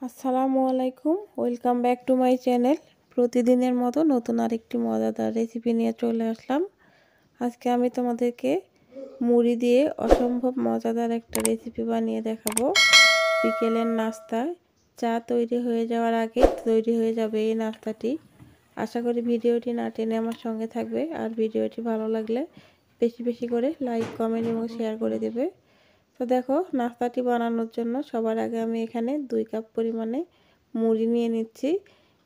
আসসালামু আলাইকুম, welcome back to my channel. প্রতিদিনের মতো নতুন আরেকটি মজাদার রেসিপি নিয়ে চলে আসলাম। আজকে আমি তোমাদেরকে মুড়ি দিয়ে অসম্ভব মজাদার একটা রেসিপি বানিয়ে দেখাবো। বিকেলের নাস্তায় চা তৈরি হয়ে যাওয়ার আগে তৈরি হয়ে যাবে এই নাস্তাটি। আশা করি ভিডিওটি না টেনে আমার সঙ্গে থাকবে, আর ভিডিওটি ভালো লাগলে বেশি বেশি করে লাইক, কমেন্ট এবং শেয়ার করে দেবে। তো দেখো, নাস্তাটি বানানোর জন্য সবার আগে আমি এখানে 2 কাপ পরিমাণে মুড়ি নিয়ে নিচ্ছি।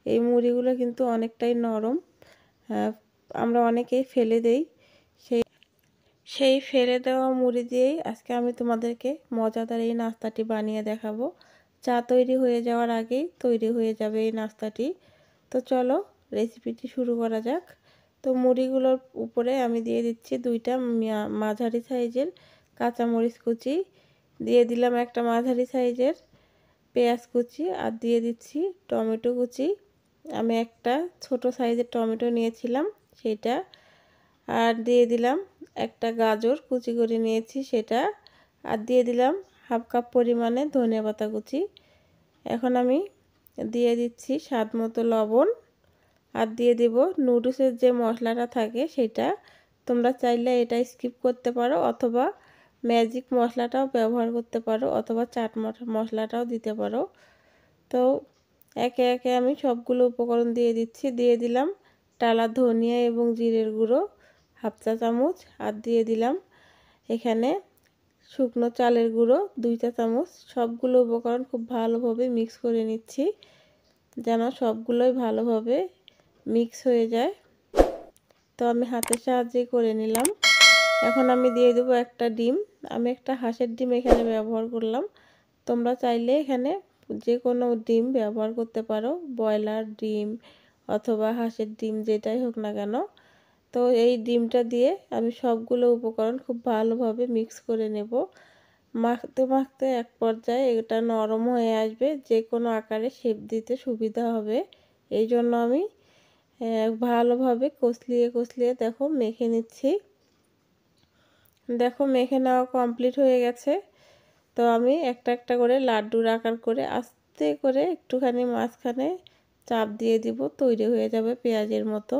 এই মুড়িগুলো কিন্তু অনেকটাই নরম, আমরা অনেকেই ফেলে দেই। সেই ফেলে দেওয়া মুড়ি দিয়েই আজকে আমি তোমাদেরকে মজাদার এই নাস্তাটি বানিয়ে দেখাবো। চা তৈরি হয়ে যাওয়ার আগেই তৈরি হয়ে যাবে এই নাস্তাটি। তো চলো রেসিপিটি শুরু করা যাক। তো মুড়িগুলোর উপরে আমি দিয়ে দিচ্ছি 2টা মাঝারি সাইজের কাঁচামরিচ কুচি, দিয়ে দিলাম একটা মাঝারি সাইজের পেঁয়াজ কুচি, আর দিয়ে দিচ্ছি টমেটো কুচি। আমি একটা ছোট সাইজের টমেটো নিয়েছিলাম সেটা, আর দিয়ে দিলাম একটা গাজর কুচি করে নিয়েছি সেটা, আর দিয়ে দিলাম হাফ কাপ পরিমাণে ধনেপাতা কুচি। এখন আমি দিয়ে দিচ্ছি স্বাদ মতো লবণ, আর দিয়ে দেব নুডলসের যে মশলাটা থাকে সেটা। তোমরা চাইলে এটা স্কিপ করতে পারো, অথবা ম্যাজিক মশলাটাও ব্যবহার করতে পারো, অথবা চাট মশলাটাও দিতে পারো। তো একে একে আমি সবগুলো উপকরণ দিয়ে দিচ্ছি। দিয়ে দিলাম টালা ধনিয়া এবং জিরের গুঁড়ো হাফ চা চামচ, আর দিয়ে দিলাম এখানে শুকনো চালের গুঁড়ো 2 চা চামচ। সবগুলো উপকরণ খুব ভালোভাবে মিক্স করে নিচ্ছি, যেন সবগুলোই ভালোভাবে মিক্স হয়ে যায়। তো আমি হাতের সাহায্যে করে নিলাম। এখন আমি দিয়ে দেবো একটা ডিম। আমি একটা হাঁসের ডিম এখানে ব্যবহার করলাম। তোমরা চাইলে এখানে যে কোনো ডিম ব্যবহার করতে পারো, ব্রয়লার ডিম অথবা হাঁসের ডিম, যেটাই হোক না কেন। তো এই ডিমটা দিয়ে আমি সবগুলো উপকরণ খুব ভালোভাবে মিক্স করে নেব। মাখতে মাখতে এক পর্যায়ে এটা নরম হয়ে আসবে, যে কোনো আকারে শেপ দিতে সুবিধা হবে। এই জন্য আমি ভালোভাবে কষলিয়ে কষলিয়ে দেখো মেখে নিচ্ছি। দেখো মেখে নেওয়া কমপ্লিট হয়ে গেছে। তো আমি একটা একটা করে লাড্ডুর আকার করে আস্তে করে একটুখানি মাঝখানে চাপ দিয়ে দিব, তৈরি হয়ে যাবে পেঁয়াজের মতো।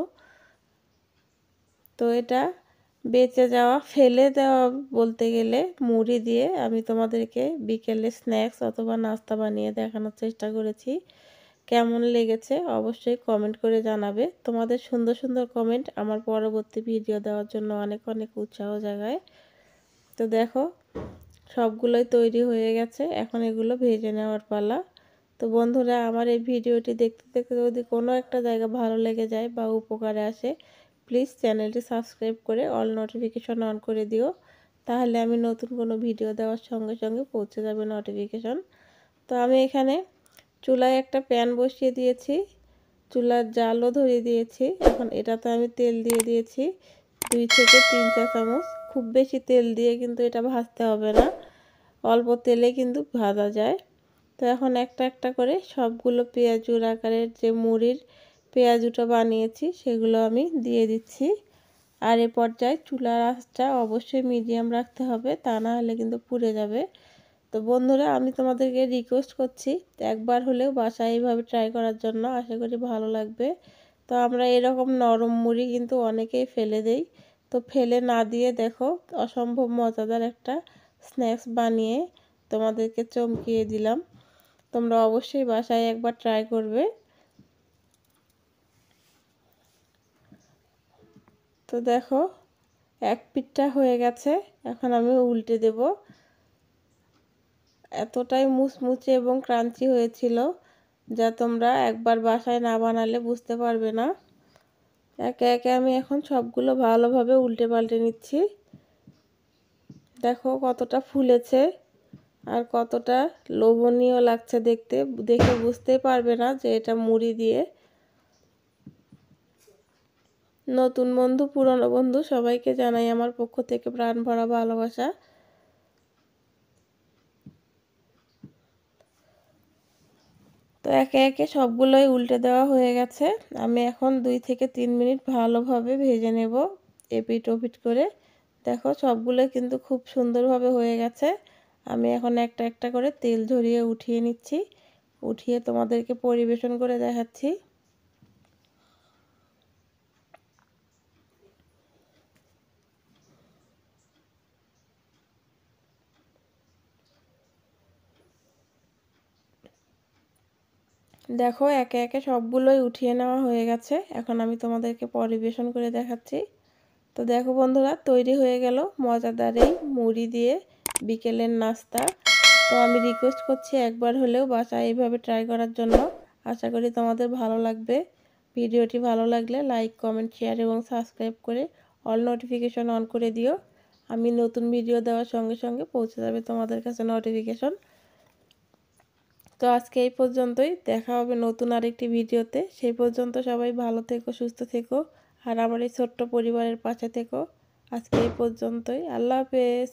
তো এটা বেঁচে যাওয়া, ফেলে দেওয়া বলতে গেলে মুড়ি দিয়ে আমি তোমাদেরকে বিকেলে স্ন্যাক্স অথবা নাস্তা বানিয়ে দেখানোর চেষ্টা করেছি। কেমন লেগেছে অবশ্যই কমেন্ট করে জানাবে। তোমাদের সুন্দর সুন্দর কমেন্ট আমার পরবর্তী ভিডিও দেওয়ার জন্য অনেক অনেক উৎসাহ জাগায়। তো দেখো সবগুলোই তৈরি হয়ে গেছে, এখন এগুলো ভেজে নেওয়ার পালা। তো বন্ধুরা, আমার এই ভিডিওটি দেখতে দেখতে যদি কোনো একটা জায়গা ভালো লেগে যায় বা উপকারে আসে, প্লিজ চ্যানেলটি সাবস্ক্রাইব করে অল নোটিফিকেশন অন করে দিও। তাহলে আমি নতুন কোনো ভিডিও দেওয়ার সঙ্গে সঙ্গে পৌঁছে যাবে নোটিফিকেশন। তো আমি এখানে চুলায় একটা প্যান বসিয়ে দিয়েছি, চুলার জালও ধরিয়ে দিয়েছি। এখন এটাতে আমি তেল দিয়ে দিয়েছি 2 থেকে 3 চা চামচ। খুব বেশি তেল দিয়ে কিন্তু এটা ভাজতে হবে না, অল্প তেলে কিন্তু ভাজা যায়। তো এখন একটা একটা করে সবগুলো পেঁয়াজুর আকারের যে মুড়ির পেঁয়াজুটা বানিয়েছি সেগুলো আমি দিয়ে দিচ্ছি। আর এ পর্যায়ে চুলার আঁচটা অবশ্যই মিডিয়াম রাখতে হবে, তা না হলে কিন্তু পুড়ে যাবে। তো বন্ধুরা, আমি তোমাদেরকে রিকোয়েস্ট করছি একবার হলেও বাসায় এইভাবে ট্রাই করার জন্য, আশা করি ভালো লাগবে। তো আমরা এরকম নরম মুড়ি কিন্তু অনেকেই ফেলে দেই। তো ফেলে না দিয়ে দেখো অসম্ভব মজাদার একটা স্ন্যাক্স বানিয়ে তোমাদেরকে চমকিয়ে দিলাম। তোমরা অবশ্যই বাসায় একবার ট্রাই করবে। তো দেখো এক পিঠটা হয়ে গেছে, এখন আমি উল্টে দেব। এতটাই মুচমুচে এবং ক্রাঞ্চি হয়েছিল যা তোমরা একবার বাসায় না বানালে বুঝতে পারবে না। একে একে আমি এখন সবগুলো ভালোভাবে উল্টে পাল্টে নিচ্ছি। দেখো কতটা ফুলেছে আর কতটা লোভনীয় লাগছে দেখতে, দেখে বুঝতেই পারবে না যে এটা মুড়ি দিয়ে। নতুন বন্ধু, পুরনো বন্ধু, সবাইকে জানাই আমার পক্ষ থেকে প্রাণ ভরা ভালোবাসা। তো একে একে সবগুলোই উল্টে দেওয়া হয়ে গেছে। আমি এখন 2 থেকে 3 মিনিট ভালোভাবে ভেজে নেব এপিট ওপিট করে। দেখো সবগুলোই কিন্তু খুব সুন্দরভাবে হয়ে গেছে। আমি এখন একটা একটা করে তেল ঝরিয়ে উঠিয়ে নিচ্ছি। উঠিয়ে তোমাদেরকে পরিবেশন করে দেখাচ্ছি। দেখো একে একে সবগুলোই উঠিয়ে নেওয়া হয়ে গেছে। এখন আমি তোমাদেরকে পরিবেশন করে দেখাচ্ছি। তো দেখো বন্ধুরা, তৈরি হয়ে গেল মজাদার এই মুড়ি দিয়ে বিকেলের নাস্তা। তো আমি রিকোয়েস্ট করছি একবার হলেও বাসায় এইভাবে ট্রাই করার জন্য। আশা করি তোমাদের ভালো লাগবে। ভিডিওটি ভালো লাগলে লাইক, কমেন্ট, শেয়ার এবং সাবস্ক্রাইব করে অল নোটিফিকেশন অন করে দিও। আমি নতুন ভিডিও দেওয়ার সঙ্গে সঙ্গে পৌঁছে যাবে তোমাদের কাছে নোটিফিকেশন। তো আজকে এই পর্যন্তই, দেখা হবে নতুন আরেকটি ভিডিওতে। সেই পর্যন্ত সবাই ভালো থেকো, সুস্থ থেকো আর আমার এই ছোট্ট পরিবারের পাশে থেকো। আজকে এই পর্যন্তই, আল্লাহ হাফেজ।